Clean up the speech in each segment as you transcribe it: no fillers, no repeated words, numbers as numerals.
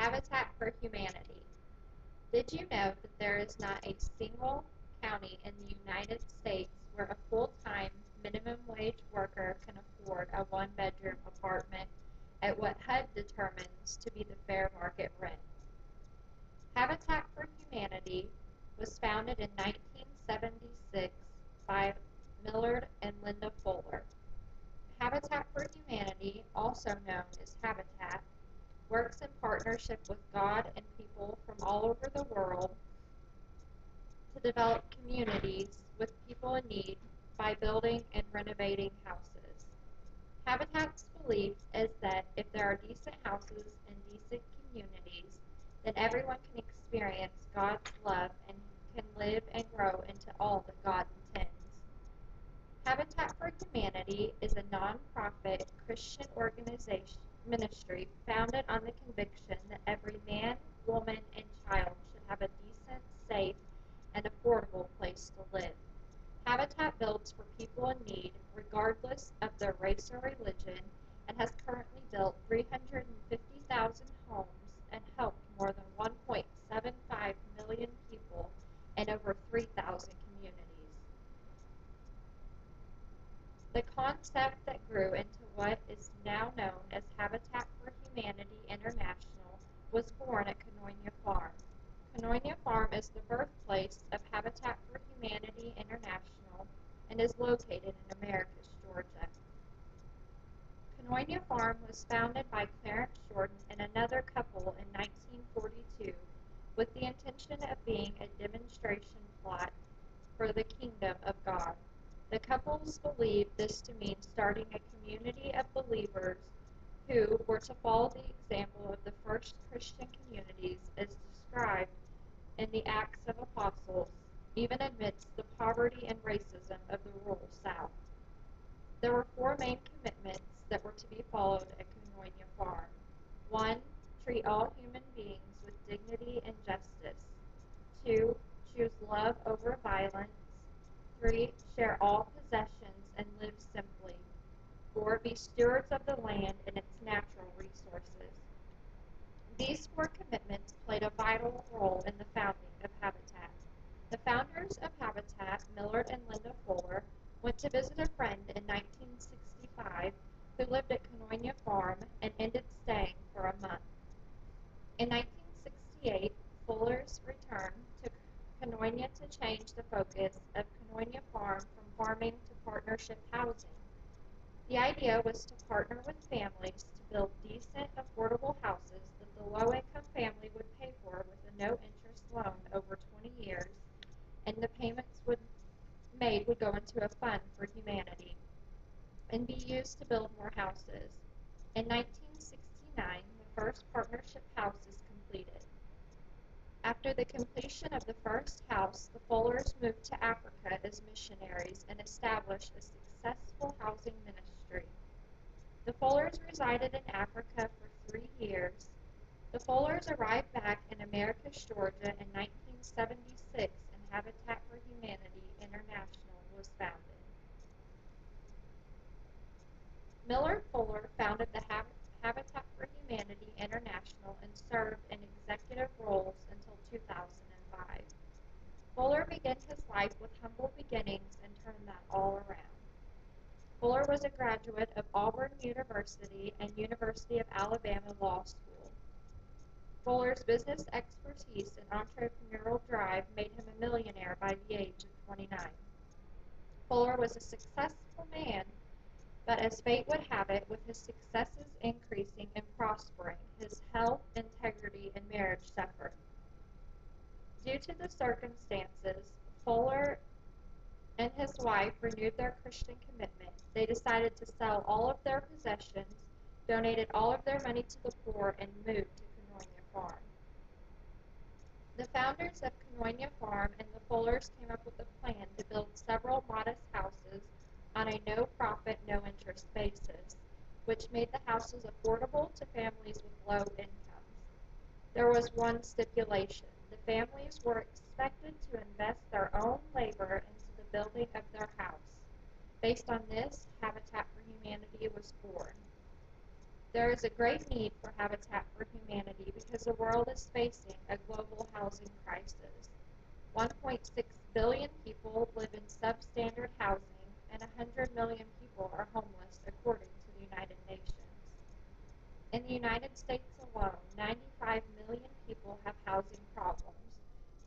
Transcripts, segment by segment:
Habitat for Humanity. Did you know that there is not a single county in the United States where a full-time minimum wage worker can afford a one-bedroom apartment at what HUD determines to be the fair market rent? Habitat for Humanity was founded in 1976 by Millard and Linda Fuller. Habitat for Humanity, also known as Habitat, works in partnership with God and people from all over the world to develop communities with people in need by building and renovating houses. Habitat's belief is that if there are decent houses and decent communities, then everyone can experience God's love and can live and grow into all that God intends. Habitat for Humanity is a non-profit Christian organization ministry founded on the conviction that every man, woman, and child should have a decent, safe, and affordable place to live. Habitat builds for people in need, regardless of their race or religion, and has currently built 350,000 homes and helped more than 1.75 million people in over 3,000 communities. The concept that grew into what is now known as Habitat for Humanity International was born at Kourtney Farm. Kourtney Farm is the birthplace of Habitat for Humanity International and is located in Americus, Georgia. Kourtney Farm was founded by Clarence Jordan and another couple in 1942 with the intention of being a demonstration plot for the kingdom of God. The couples believed this to mean starting a community of believers who were to follow the example of the first Christian communities as described in the Acts of Apostles, even amidst the poverty and racism of the rural South. There were four main commitments that were to be followed at Kourtney Farm. 1. Treat all human beings with dignity and justice. 2. Choose love over violence. 3. Share all possessions and live simply. 4. Be stewards of the land and its natural resources. These four commitments played a vital role in the founding of Habitat. The founders of Habitat, Millard and Linda Fuller, went to visit a friend in 1965 who lived at Kourtney Farm and ended staying for a month. In 1968, Fuller's returned to Kourtney to change the focus of Kourtney Farm from farming to partnership housing. The idea was to partner with families to build decent, affordable houses that the low-income family would pay for with a no-interest loan over 20 years, and the payments made would go into a fund for humanity and be used to build more houses. In 1969, the first partnership house is completed. After the completion of the first house, the Fullers moved to Africa as missionaries and established a successful housing ministry. The Fullers resided in Africa for 3 years. The Fullers arrived back in Americus, Georgia in 1976, and Habitat for Humanity International was founded. Millard Fuller founded the Habitat for Humanity International and served in executive roles until 2005. Fuller began his life with humble beginnings and turned that all around. Fuller was a graduate of Auburn University and University of Alabama Law School. Fuller's business expertise and entrepreneurial drive made him a millionaire by the age of 29. Fuller was a successful man, but as fate would have it, with his successes increasing and prospering, his health, integrity, and marriage suffered. Due to the circumstances, Fuller and his wife renewed their Christian commitment. They decided to sell all of their possessions, donated all of their money to the poor, and moved to Kourtney Farm. The founders of Kourtney Farm and the Fullers came up with a plan to build several modest houses on a no-profit, no-interest basis, which made the houses affordable to families with low incomes. There was one stipulation. The families were expected to invest their own labor into the building of their house. Based on this, Habitat for Humanity was born. There is a great need for Habitat for Humanity because the world is facing a global housing crisis. 1.6 billion people live in substandard housing, and 100 million people are homeless, according to the United Nations. In the United States alone, 95 million people have housing problems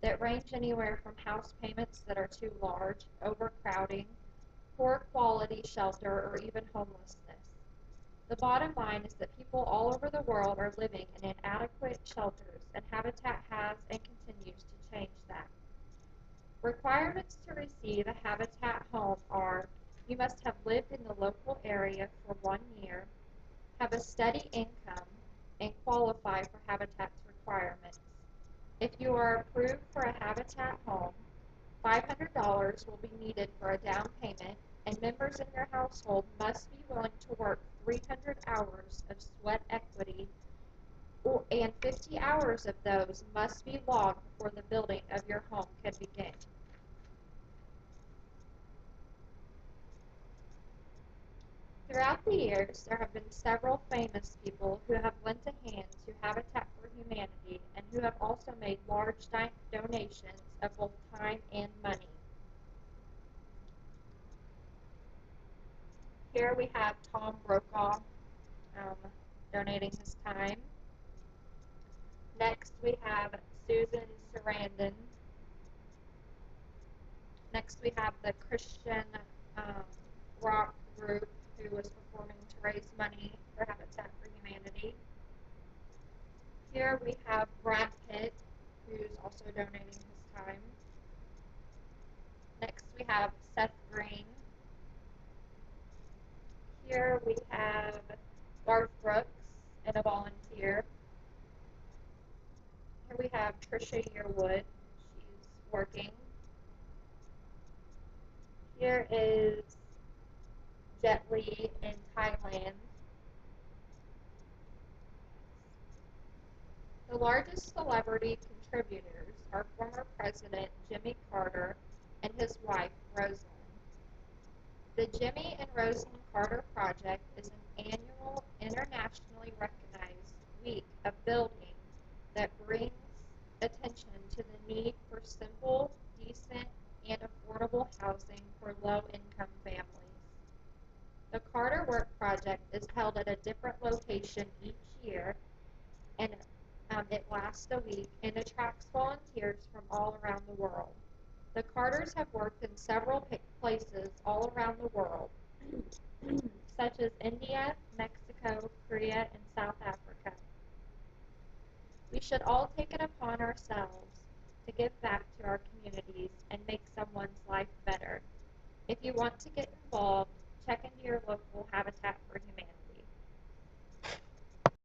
that range anywhere from house payments that are too large, overcrowding, poor quality shelter, or even homelessness. The bottom line is that people all over the world are living in inadequate shelters, and Habitat has and continues to change that. Requirements to receive a Habitat home are: you must have lived in the local area for 1 year, have a steady income, and qualify for Habitat's requirements. If you are approved for a Habitat home, $500 will be needed for a down payment, and members in your household must be willing to work 300 hours of sweat equity, and 50 hours of those must be logged before the building of your home can begin. Throughout the years, there have been several famous people who have lent a hand to Habitat for Humanity and who have also made large donations of both time and money. Here we have Tom Brokaw donating his time. Next we have Susan Sarandon. Next we have the Christian rock group who was performing to raise money for Habitat for Humanity. Here we have Brad Pitt, who's also donating his time. Next we have Seth Green. Here we have Garth Brooks and a volunteer. Here we have Trisha Yearwood. She's working. Here is Jet Li in Thailand. The largest celebrity contributors are former President Jimmy Carter and his wife, Rosalind. The Jimmy and Rosalind Carter Project is an annual, internationally recognized week of building that brings attention to the need for simple, decent, and affordable housing for low-income families. The Carter Work Project is held at a different location each year, and it lasts a week and attracts volunteers from all around the world. The Carters have worked in several places all around the world, such as India, Mexico, Korea, and South Africa. We should all take it upon ourselves to give back to our communities and make someone's life better. If you want to get involved, check into your local Habitat for Humanity.